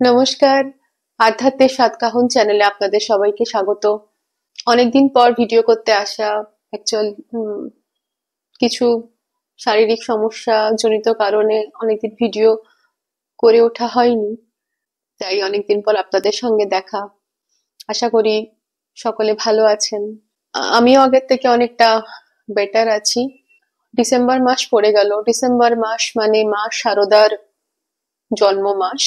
নমস্কার। আধ্যাত্মের সাতকাহন চ্যানেলে আপনাদের সবাইকে স্বাগত। অনেকদিন পর ভিডিও করতে আসা। অ্যাকচুয়াল কিছু শারীরিক সমস্যা জনিত কারণে অনেকদিন ভিডিও করে ওঠা হয়নি, তাই অনেকদিন পর আপনাদের সঙ্গে দেখা। আশা করি সকলে ভালো আছেন। আমিও আগের থেকে অনেকটা বেটার আছি। ডিসেম্বর মাস পড়ে গেল। ডিসেম্বর মাস মানে মা শারদার জন্ম মাস।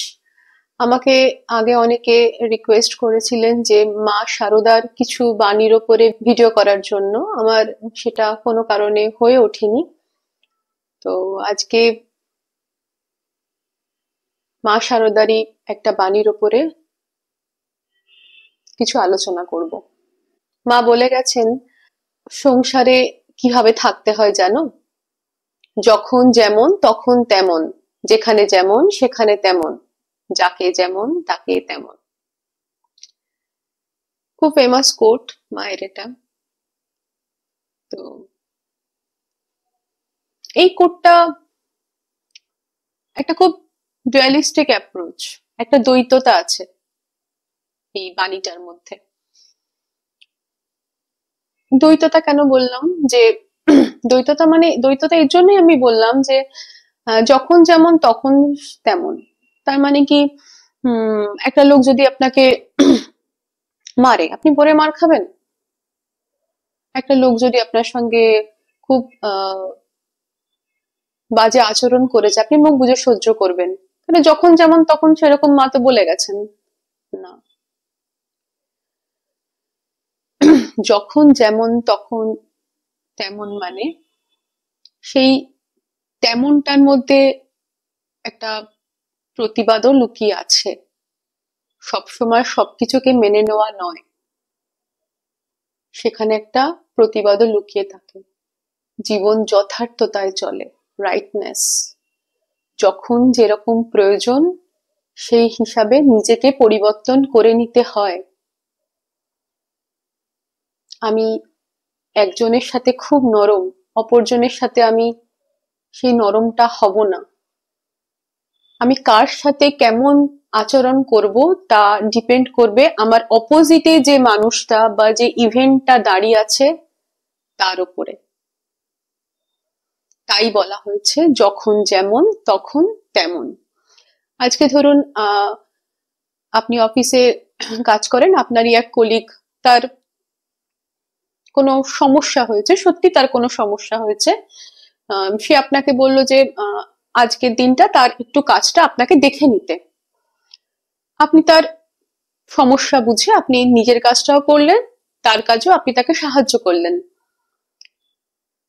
আমাকে আগে অনেকে রিকোয়েস্ট করেছিলেন যে মা শারদার কিছু বাণীর ওপরে ভিডিও করার জন্য। আমার সেটা কোনো কারণে হয়ে ওঠেনি। তো আজকে মা শারদারই একটা বাণীর ওপরে কিছু আলোচনা করব। মা বলে গেছেন, সংসারে কিভাবে থাকতে হয় জানো? যখন যেমন তখন তেমন, যেখানে যেমন সেখানে তেমন, যাকে যেমন তাকে তেমন। খুব ফেমাস কোট মায়ের এটা। তো এই কোটটা একটা খুব ডুয়ালিস্টিক অ্যাপ্রোচ, একটা দ্বৈততা আছে এই বাণীটার মধ্যে। দ্বৈততা কেন বললাম যে দ্বৈততা মানে দ্বৈততা এর জন্যই আমি বললাম যে যখন যেমন তখন তেমন। তার মানে কি, একটা লোক যদি আপনাকে মারে, আপনি পরে মার খাবেন? একটা লোক যদি আপনার সঙ্গে খুব বাজে আচরণ করেছে, আপনি মুখ বুজে সহ্য করবেন? মানে যখন যেমন তখন সেরকম মা তো বলে গেছেন না। যখন যেমন তখন তেমন মানে সেই তেমনটার মধ্যে একটা প্রতিবাদও লুকিয়ে আছে। সবসময় সবকিছুকে মেনে নেওয়া নয়, সেখানে একটা প্রতিবাদও লুকিয়ে থাকে। জীবন যথার্থতায় চলে, রাইটনেস। যখন যেরকম প্রয়োজন সেই হিসাবে নিজেকে পরিবর্তন করে নিতে হয়। আমি একজনের সাথে খুব নরম, অপরজনের সাথে আমি সেই নরমটা হব না। আমি কার সাথে কেমন আচরণ করব তা ডিপেন্ড করবে আমার অপোজিটে যে মানুষটা বা যে ইভেন্টটা দাঁড়িয়ে আছে তার উপরে। তাই বলা হয়েছে যখন যেমন তখন তেমন। আজকে ধরুন আপনি অফিসে কাজ করেন, আপনারই এক কলিগ, তার কোনো সমস্যা হয়েছে, সত্যি তার কোনো সমস্যা হয়েছে। সে আপনাকে বলল যে আজকের দিনটা তার একটু কাজটা আপনাকে দেখে নিতে। আপনি তার সমস্যা বুঝে আপনি নিজের কাজটাও করলেন, তার কাজও আপনি তাকে সাহায্য করলেন।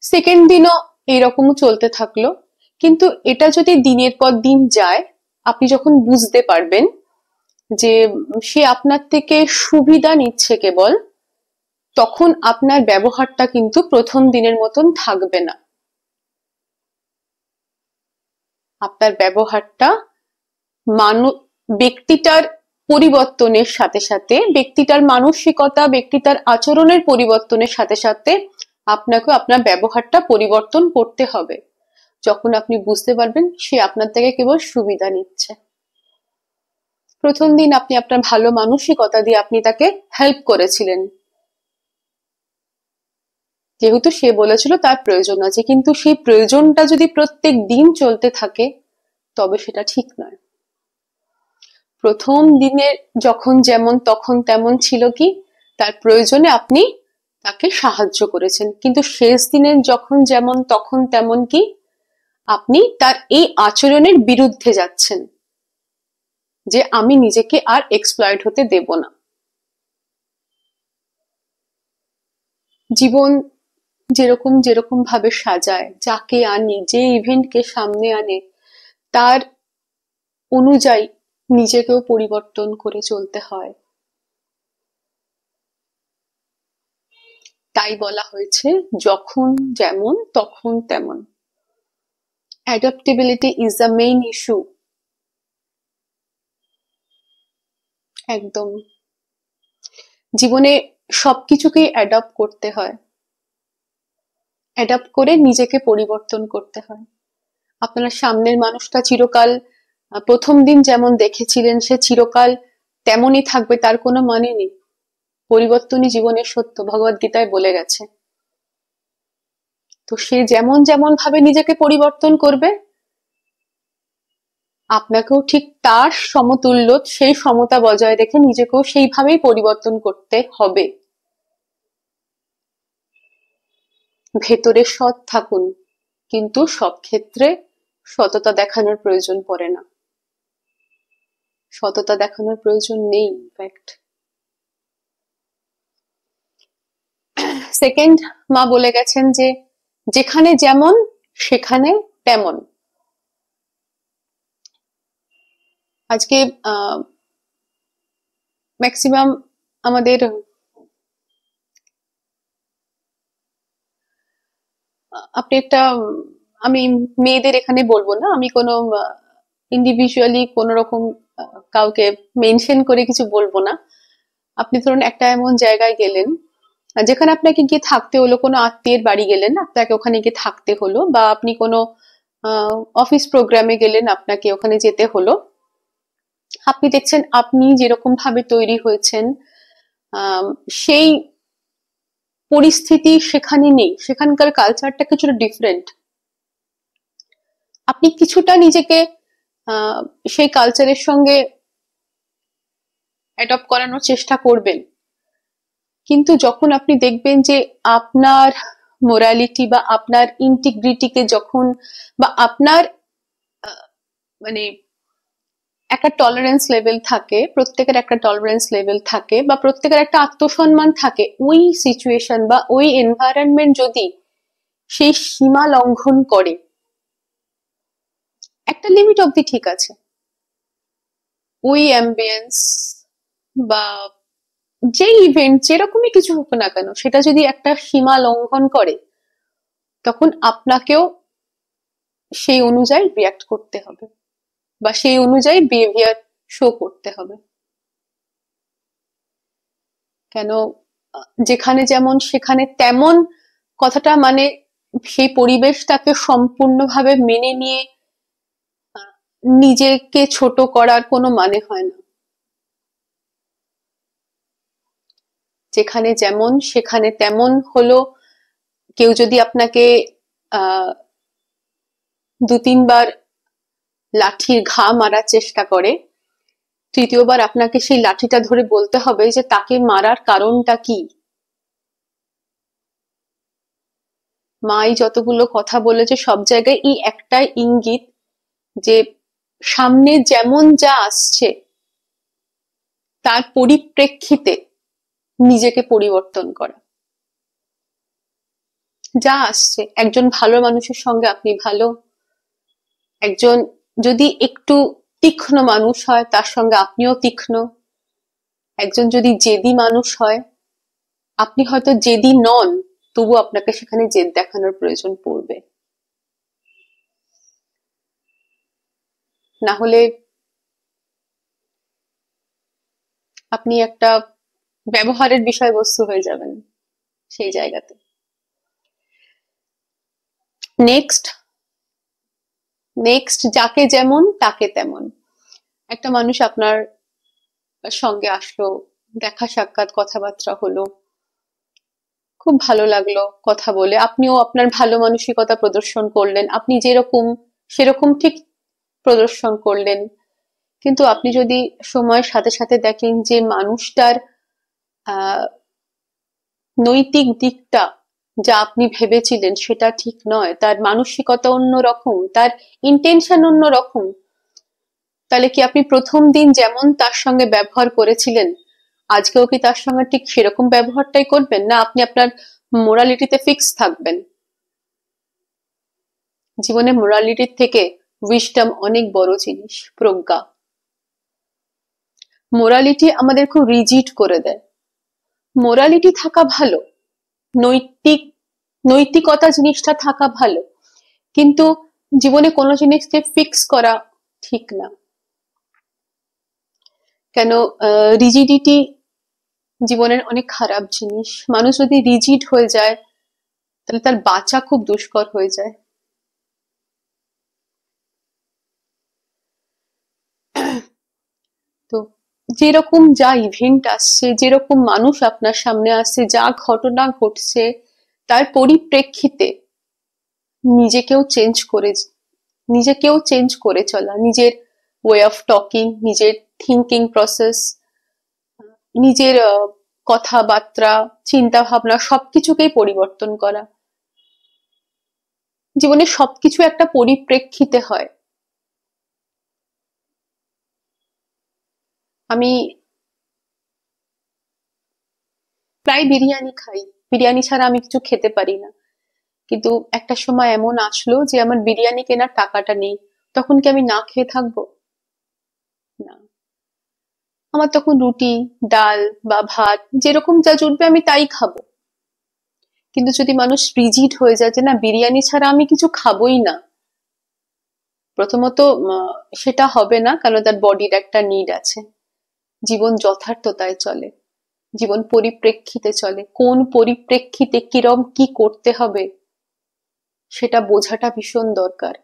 সেকেন্ড দিনও এইরকমও চলতে থাকলো। কিন্তু এটা যদি দিনের পর দিন যায়, আপনি যখন বুঝতে পারবেন যে সে আপনার থেকে সুবিধা নিচ্ছে কেবল, তখন আপনার ব্যবহারটা কিন্তু প্রথম দিনের মতন থাকবে না। আপনার ব্যবহারটা ব্যক্তিটার পরিবর্তনের সাথে সাথে, ব্যক্তিটার মানসিকতা, ব্যক্তিটার আচরণের পরিবর্তনের সাথে সাথে আপনাকে আপনার ব্যবহারটা পরিবর্তন করতে হবে। যখন আপনি বুঝতে পারবেন সে আপনার থেকে কেবল সুবিধা নিচ্ছে। প্রথম দিন আপনি আপনার ভালো মানসিকতা দিয়ে আপনি তাকে হেল্প করেছিলেন, যেহেতু সে বলেছিল তার প্রয়োজন আছে, কিন্তু সেই প্রয়োজনটা যদি প্রত্যেক দিন চলতে থাকে তবে সেটা ঠিক নয়। প্রথম দিনে যখন যেমন তখন তেমন ছিল কি, তার প্রয়োজনে আপনি তাকে সাহায্য করেছেন, কিন্তু শেষ দিনে যখন যেমন তখন তেমন কি, আপনি তার এই আচরণের বিরুদ্ধে যাচ্ছেন যে আমি নিজেকে আর এক্সপ্লয়েট হতে দেব না। জীবন যেরকম যেরকম ভাবে সাজায়, যাকে আনে, যে ইভেন্টকে সামনে আনে, তার অনুযায়ী নিজেকেও পরিবর্তন করে চলতে হয়। তাই বলা হয়েছে যখন যেমন তখন তেমন। Adaptability is the main issue. একদম জীবনে সবকিছুকেই অ্যাডাপ্ট করতে হয়, অ্যাডাপ্ট করে নিজেকে পরিবর্তন করতে হয়। আপনার সামনের মানুষটা চিরকাল প্রথম দিন যেমন দেখেছিলেন সে চিরকাল তেমনই থাকবে তার কোনো মানে নেই। পরিবর্তনই জীবনের সত্য, ভগবদ্গীতায় বলে গেছে। তো সে যেমন যেমন ভাবে নিজেকে পরিবর্তন করবে, আপনাকেও ঠিক তার সমতুল্য সেই সমতা বজায় রেখে নিজেকেও সেইভাবেই পরিবর্তন করতে হবে। ভেতরে সৎ থাকুন, কিন্তু সব ক্ষেত্রে সততা দেখানোর প্রয়োজন পড়ে না, সততা দেখানোর প্রয়োজন নেই ইনফ্যাক্ট। সেকেন্ড, মা বলে গেছেন যে যেখানে যেমন সেখানে তেমন। আজকে ম্যাক্সিমাম আমাদের আপনি একটা আমি মেয়েদের এখানে বলবো না, আমি কোনো ইন্ডিভিজুয়ালি কোন রকম কাউকে মেনশন করে কিছু বলবো না। আপনি ধরুন একটা এমন জায়গায় গেলেন যেখানে আপনাকে গিয়ে থাকতে হলো, কোনো আত্মীয়ের বাড়ি গেলেন আপনাকে ওখানে গিয়ে থাকতে হলো, বা আপনি কোনো অফিস প্রোগ্রামে গেলেন আপনাকে ওখানে যেতে হলো। আপনি দেখছেন আপনি যেরকম ভাবে তৈরি হয়েছেন সেই পরিস্থিতি সেখানে নেই, সেখানকার কালচারটা কিছুটা ডিফারেন্ট। আপনি কিছুটা নিজেকে সেই কালচারের সঙ্গে অ্যাডপ্ট করানোর চেষ্টা করবেন, কিন্তু যখন আপনি দেখবেন যে আপনার মোরালিটি বা আপনার ইন্টিগ্রিটিকে যখন, বা আপনার মানে একটা টলারেন্স লেভেল থাকে, প্রত্যেকের একটা টলারেন্স লেভেল থাকে, বা প্রত্যেকের একটা আত্মসম্মান থাকে, ওই সিচুয়েশন বা ওই এনভায়রনমেন্ট যদি সেই সীমা লঙ্ঘন করে, একটা লিমিট অব্দি ঠিক আছে, ওই অ্যাম্বিয়েন্স বা যে ইভেন্ট যেরকমই কিছু হোক না কেন, সেটা যদি একটা সীমা লঙ্ঘন করে, তখন আপনাকেও সেই অনুযায়ী রিয়াক্ট করতে হবে বা সেই অনুযায়ী বিহেভিয়ার শো করতে হবে। কেন যেখানে যেমন সেখানে তেমন কথাটা মানে সেই পরিবেশটাকে সম্পূর্ণভাবে মেনে নিয়ে নিজেকে ছোট করার কোনো মানে হয় না। যেখানে যেমন সেখানে তেমন হলো, কেউ যদি আপনাকে দু তিনবার লাঠির ঘা মারার চেষ্টা করে, তৃতীয়বার আপনাকে সেই লাঠিটা ধরে বলতে হবে যে তাকে মারার কারণটা কি। মাই যতগুলো কথা বলেছে সব জায়গায় এই একটাই ইঙ্গিত যে সামনে যেমন যা আসছে তার পরিপ্রেক্ষিতে নিজেকে পরিবর্তন করা। যা আসছে, একজন ভালো মানুষের সঙ্গে আপনি ভালো, একজন যদি একটু তীক্ষ্ণ মানুষ হয় তার সঙ্গে আপনিও তীক্ষ্ণ, একজন যদি জেদি মানুষ হয়, আপনি হয়তো জেদি নন, তবু আপনাকে সেখানে জেদ দেখানোর প্রয়োজন পড়বে। না হলে আপনি একটা ব্যবহারের বিষয়বস্তু হয়ে যাবেন সেই জায়গাতে। নেক্সট যাকে যেমন তাকে তেমন। একটা মানুষ আপনার সঙ্গে আসলো, দেখা সাক্ষাৎ কথাবার্তা হলো, খুব ভালো লাগলো কথা বলে, আপনিও আপনার ভালো মানসিকতা প্রদর্শন করলেন, আপনি যেরকম সেরকম ঠিক প্রদর্শন করলেন, কিন্তু আপনি যদি সময়ের সাথে সাথে দেখেন যে মানুষটার নৈতিক দিকটা যা আপনি ভেবেছিলেন সেটা ঠিক নয়, তার মানসিকতা অন্যরকম, তার ইন্টেনশন অন্যরকম, তাহলে কি আপনি প্রথম দিন যেমন তার সঙ্গে ব্যবহার করেছিলেন আজকেও কি তার সঙ্গে ঠিক সেরকম ব্যবহারটাই করবেন, না আপনি আপনার মোরালিটিতে ফিক্স থাকবেন? জীবনে মোরালিটির থেকে উইজডম অনেক বড় জিনিস, প্রজ্ঞা। মোরালিটি আমাদের খুব রিজিড করে দেয়। মোরালিটি থাকা ভালো, নৈতিকতা জিনিসটা থাকা ভালো, কিন্তু জীবনে কোনো জিনিসকে ফিক্স করা ঠিক না। কেন রিজিডিটি জীবনের অনেক খারাপ জিনিস। মানুষ যদি রিজিড হয়ে যায় তাহলে তার বাঁচা খুব দুষ্কর হয়ে যায়। তো যেরকম যা ইভেন্ট আসছে, যেরকম মানুষ আপনার সামনে আসছে, যা ঘটনা ঘটছে, তার পরিপ্রেক্ষিতে নিজেকেও চেঞ্জ করে চলা, নিজের ওয়ে অফ টকিং, নিজের থিঙ্কিং প্রসেস, নিজের কথাবার্তা, চিন্তা ভাবনা সবকিছুকেই পরিবর্তন করা। জীবনে সবকিছু একটা পরিপ্রেক্ষিতে হয়। আমি প্রায় বিরিয়ানি খাই, বিরিয়ানি ছাড়া আমি কিছু খেতে পারি না। কিন্তু একটা সময় এমন আসলো যে আমার বিরিয়ানি কেনার টাকাটা নেই, তখন কি আমি না খেয়ে থাকবো? না, আমার তখন রুটি, ডাল বা ভাত যেরকম যা জুটবে আমি তাই খাবো। কিন্তু যদি মানুষ রিজিড হয়ে যায় যে না, বিরিয়ানি ছাড়া আমি কিছু খাবোই না, প্রথমত সেটা হবে না, কারণ তার বডির একটা নিড আছে। জীবন যথার্থতায় চলে, জীবন পরিপ্রেক্ষিতে চলে। কোন পরিপ্রেক্ষিতে কিরম কি করতে হবে সেটা বোঝাটা ভীষণ দরকার।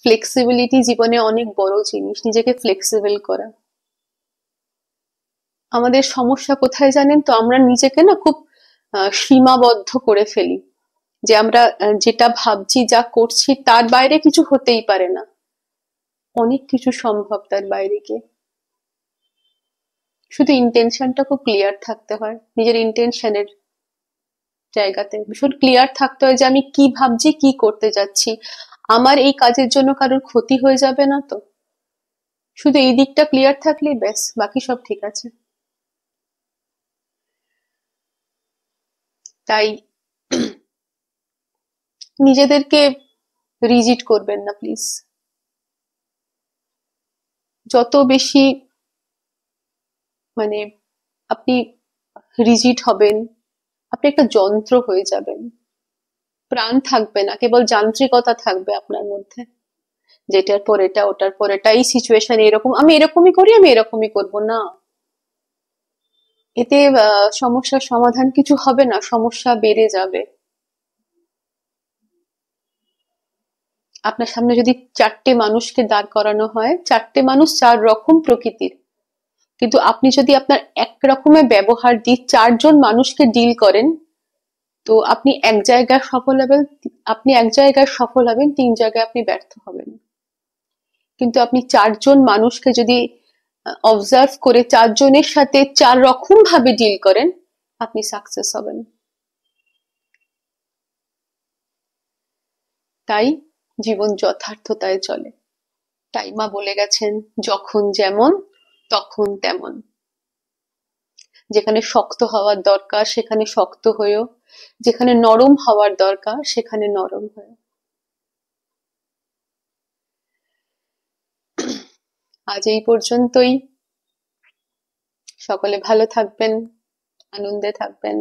ফ্লেক্সিবিলিটি জীবনে অনেক বড় জিনিস, নিজেকে ফ্লেক্সিবল করা। আমাদের সমস্যা কোথায় জানেন তো? আমরা নিজেকে না খুব সীমাবদ্ধ করে ফেলি, যে আমরা যেটা ভাবছি, যা করছি তার বাইরে কিছু হতেই পারে না। অনেক কিছু সম্ভব তার বাইরে গিয়ে। শুধু ইন্টেনশনটা খুব ক্লিয়ার থাকতে হয়, নিজের ইন্টেনশনের জায়গাতে ভীষণ ক্লিয়ার থাকতে হয় যে আমি কি ভাবছি, কি করতে যাচ্ছি, আমার এই কাজের জন্য কারোর ক্ষতি হয়ে যাবে না তো। শুধু এই দিকটা ক্লিয়ার থাকলেই ব্যাস, বাকি সব ঠিক আছে। তাই নিজেদেরকে রিজিড করবেন না প্লিজ। যত বেশি মানে আপনি রিজিড হবেন, আপনি একটা যন্ত্র হয়ে যাবেন, প্রাণ থাকবে না, কেবল যান্ত্রিকতা থাকবে আপনার মধ্যে। যেটার পর এটা, ওটার পর এটা, এই সিচুয়েশন এরকম, আমি এরকমই করি, আমি এরকমই করবো না। এতে সমস্যার সমাধান কিছু হবে না, সমস্যা বেড়ে যাবে। আপনার সামনে যদি 4টে মানুষকে দাঁড় করানো হয়, 4টে মানুষ 4 রকম প্রকৃতির, কিন্তু আপনি যদি আপনার এক রকমের ব্যবহার দিয়ে 4জন মানুষকে ডিল করেন, তো আপনি এক জায়গায় সফল হবেন, 3 জায়গায় আপনি ব্যর্থ হবেন। কিন্তু আপনি 4জন মানুষকে যদি অবজার্ভ করে 4জনের সাথে 4 রকম ভাবে ডিল করেন, আপনি সাকসেস হবেন। তাই জীবন যথার্থতায় চলে। তাই মা বলে গেছেন, যখন যেমন তখন তেমন। যেখানে শক্ত হওয়ার দরকার সেখানে শক্ত হয়েও, যেখানে নরম হওয়ার দরকার সেখানে নরম হয়েও। আজ এই পর্যন্তই। সকলে ভালো থাকবেন, আনন্দে থাকবেন।